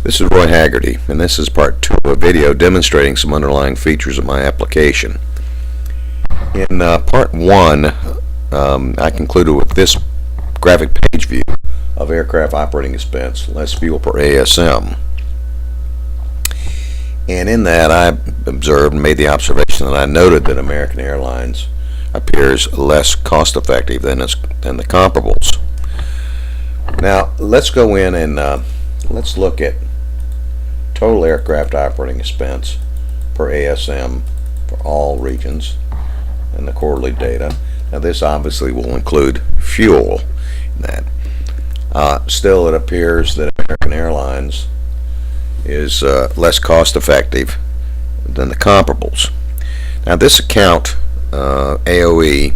This is Roy Haggerty, and this is part 2 of a video demonstrating some underlying features of my application. In part 1, I concluded with this graphic page view of aircraft operating expense, less fuel per ASM. And in that, I observed and made the observation that I noted that American Airlines appears less cost-effective than the comparables. Now, let's go in and let's look at total aircraft operating expense per ASM for all regions and the quarterly data. Now, this obviously will include fuel in that. Still, it appears that American Airlines is less cost-effective than the comparables. Now, this account, AOE,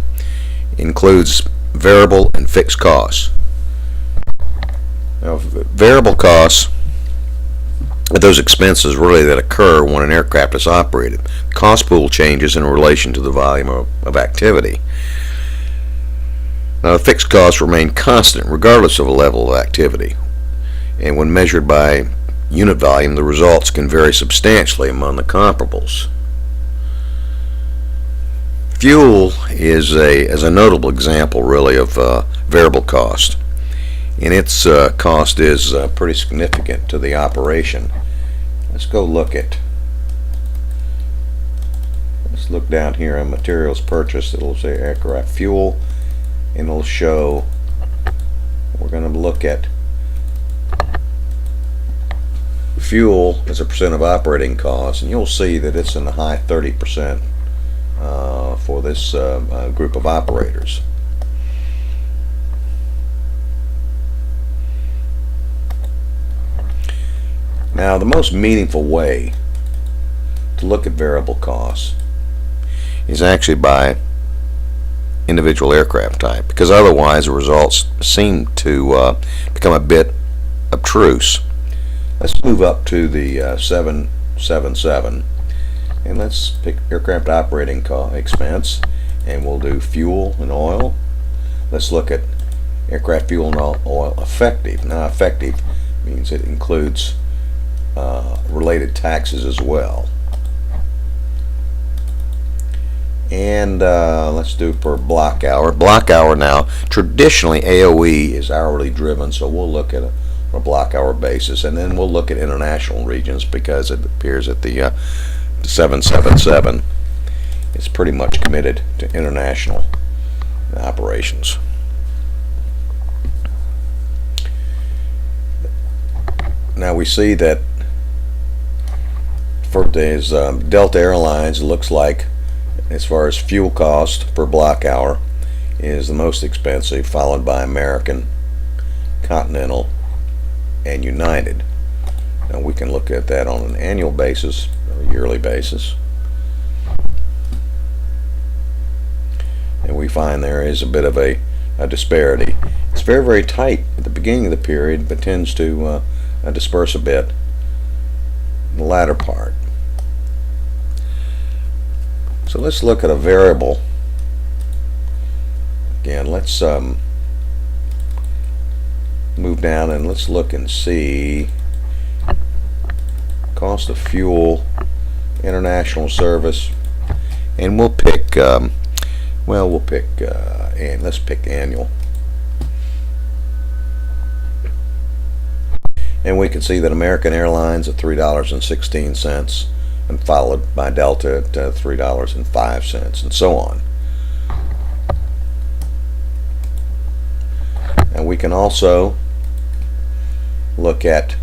includes variable and fixed costs. Now, variable costs are those expenses really that occur when an aircraft is operated. Cost pool changes in relation to the volume of activity. Now, the fixed costs remain constant regardless of the level of activity, and when measured by unit volume, the results can vary substantially among the comparables. Fuel is a notable example, really, of variable cost, and its cost is pretty significant to the operation. Let's look down here on materials purchased. It'll say aircraft fuel, and it'll show, we're going to look at fuel as a percent of operating costs, and you'll see that it's in the high 30% for this group of operators. Now, the most meaningful way to look at variable costs is actually by individual aircraft type, because otherwise the results seem to become a bit obtruse. Let's move up to the 777, and let's pick aircraft operating expense, and we'll do fuel and oil. Let's look at aircraft fuel and oil effective. Now, effective means it includes related taxes as well. And let's do per block hour. Block hour now, traditionally AOE is hourly driven, so we'll look at a block hour basis, and then we'll look at international regions because it appears that the 777 is pretty much committed to international operations. Now we see that for days, Delta Airlines looks like, as far as fuel cost per block hour, is the most expensive, followed by American, Continental, and United. Now we can look at that on an annual basis or a yearly basis, and we find there is a bit of a disparity. It's very, very tight at the beginning of the period, but tends to disperse a bit in the latter part. So let's look at a variable. Again, let's move down and let's look and see cost of fuel, international service, and we'll pick and let's pick annual. And we can see that American Airlines at $3.16, and followed by Delta at $3.05, and so on. And we can also look at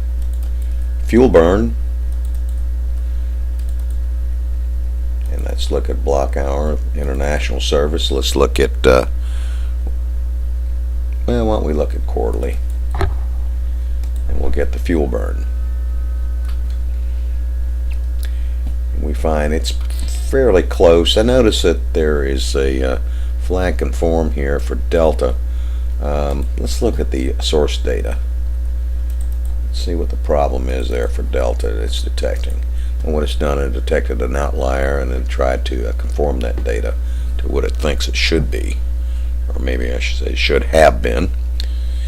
fuel burn, and let's look at block hour, international service. Let's look at well, why don't we look at quarterly, and we'll get the fuel burn. And we find it's fairly close. I notice that there is a flag conform here for Delta. Let's look at the source data. Let's see what the problem is there for Delta that it's detecting. And what it's done, it detected an outlier and then tried to conform that data to what it thinks it should be, or maybe I should say should have been.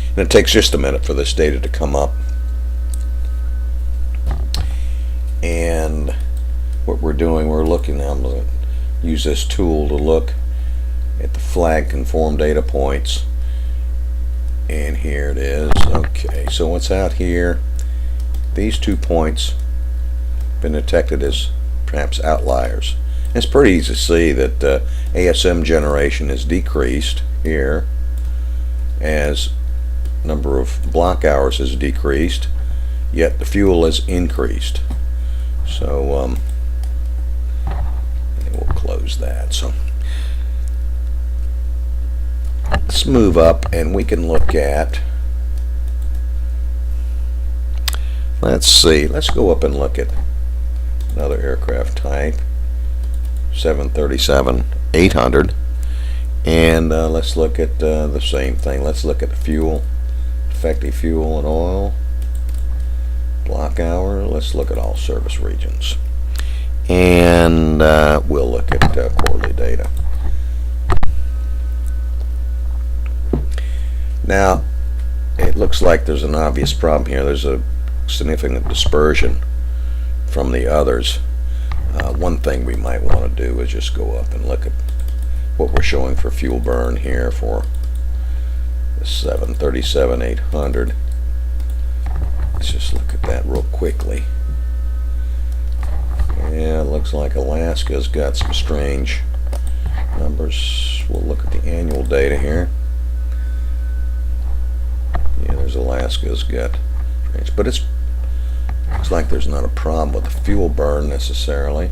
And it takes just a minute for this data to come up. And what we're doing, we're looking, I'm going to use this tool to look at the flag conform data points, and here it is. Okay, so what's out here, these 2 points have been detected as perhaps outliers. It's pretty easy to see that ASM generation is decreased here as number of block hours is decreased, yet the fuel is increased. So we'll close that. So let's move up and we can look at, let's see, let's go up and look at another aircraft type, 737-800, and let's look at the same thing. Let's look at the fuel, effective fuel and oil, block hour. Let's look at all service regions, and we'll look at quarterly data. Now it looks like there's an obvious problem here. There's a significant dispersion from the others. One thing we might want to do is just go up and look at what we're showing for fuel burn here for the 737-800. Let's just look at that real quickly. Yeah, it looks like Alaska's got some strange numbers. We'll look at the annual data here. Yeah, there's Alaska's got strange, but it's looks like there's not a problem with the fuel burn necessarily.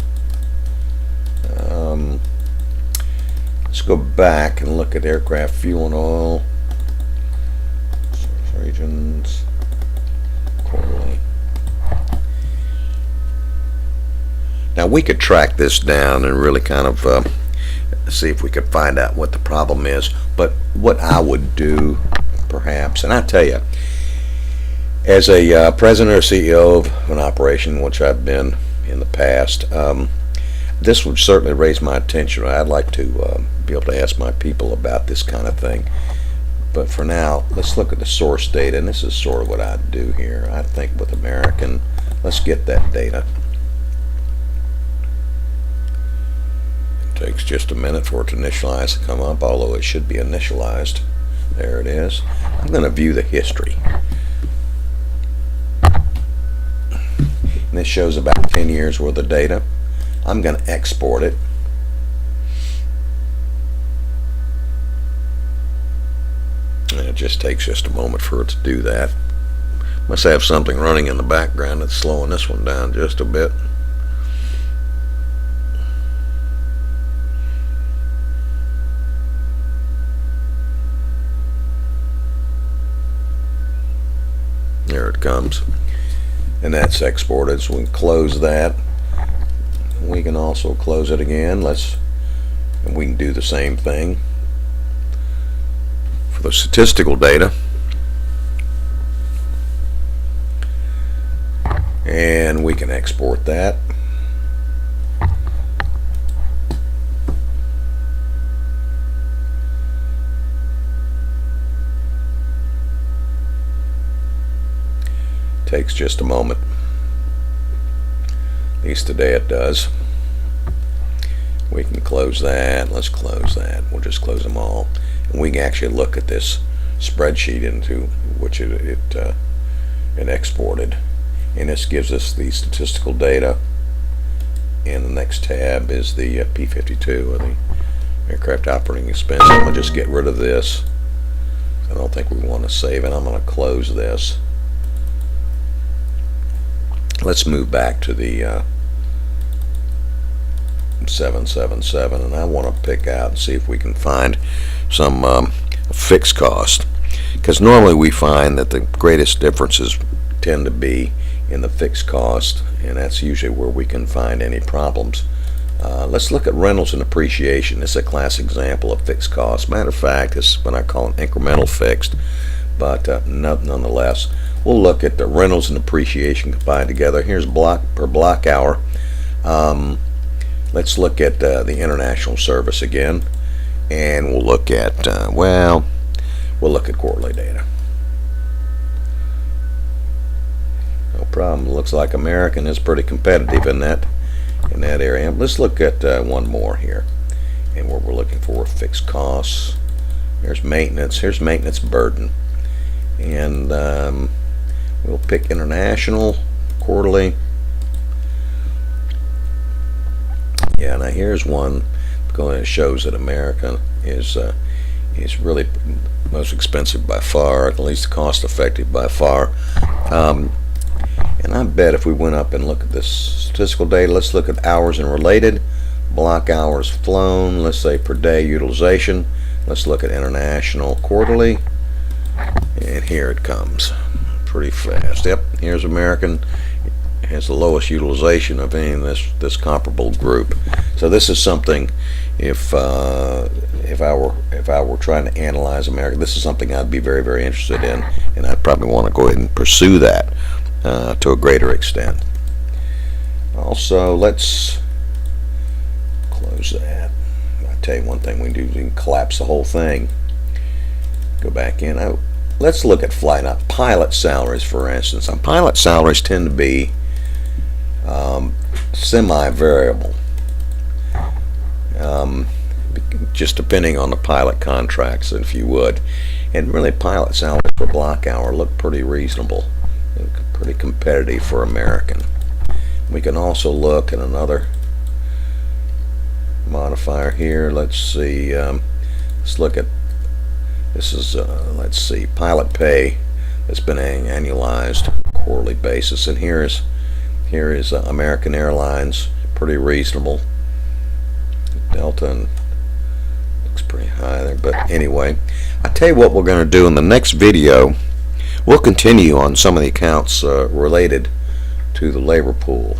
Let's go back and look at aircraft fuel and oil. Source regions, quarterly. Now we could track this down and really kind of see if we could find out what the problem is. But what I would do, perhaps, and I tell you, as a president or CEO of an operation, which I've been in the past, this would certainly raise my attention. I'd like to be able to ask my people about this kind of thing. But for now, let's look at the source data, and this is sort of what I'd do here. I think with American, let's get that data. It takes just a minute for it to initialize to come up, although it should be initialized. There it is. I'm going to view the history. And this shows about 10 years worth of data. I'm going to export it. And it just takes just a moment for it to do that. Must have something running in the background that's slowing this one down just a bit. There it comes. And that's exported, so we can close that. We can also close it again. And we can do the same thing for the statistical data. And we can export that. Takes just a moment. At least today it does. We can close that. Let's close that. We'll just close them all. And we can actually look at this spreadsheet into which it exported. And this gives us the statistical data. And the next tab is the P52, or the aircraft operating expense. I'm going to just get rid of this. I don't think we want to save it. I'm going to close this. Let's move back to the 777, and I want to pick out and see if we can find some fixed cost, because normally we find that the greatest differences tend to be in the fixed cost, and that's usually where we can find any problems. Let's look at rentals and appreciation. This is a classic example of fixed cost. Matter of fact, it's what I call an incremental fixed, but nonetheless, we'll look at the rentals and appreciation combined together. Here's block per block hour. Let's look at the international service again, and we'll look at we'll look at quarterly data. problem. Looks like American is pretty competitive in that area. Let's look at one more here, and what we're looking for: fixed costs. Here's maintenance. Here's maintenance burden, and we'll pick international quarterly. Yeah, now here's one going. It shows that American is really most expensive by far, at least cost effective by far. And I bet if we went up and look at this statistical data, let's look at hours and related, block hours flown, let's say per day utilization. Let's look at international quarterly, and here it comes pretty fast. Yep, here's American. It has the lowest utilization of any of this comparable group. So this is something, if I were trying to analyze America, this is something I'd be very, very interested in, and I'd probably want to go ahead and pursue that to a greater extent. Also, let's close that. I'll tell you one thing we can do: we can collapse the whole thing. Go back in. Let's look at pilot salaries, for instance. Pilot salaries tend to be semi-variable, just depending on the pilot contracts, if you would. And really, pilot salaries per block hour look pretty reasonable, pretty competitive for American. We can also look at another modifier here. Let's see. Let's look at this is let's see, pilot pay that's been annualized quarterly basis, and here is American Airlines, pretty reasonable. Delta looks pretty high there, but anyway, I tell you what we're going to do in the next video. We'll continue on some of the accounts related to the labor pool.